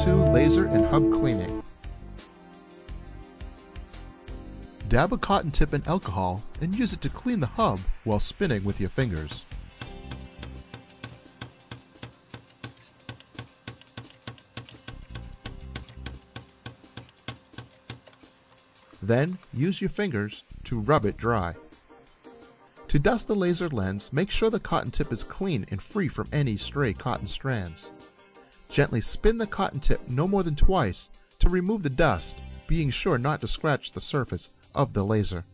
PS2 Laser and Hub Cleaning. Dab a cotton tip in alcohol and use it to clean the hub while spinning with your fingers. Then use your fingers to rub it dry. To dust the laser lens, make sure the cotton tip is clean and free from any stray cotton strands. Gently spin the cotton tip no more than twice to remove the dust, being sure not to scratch the surface of the laser.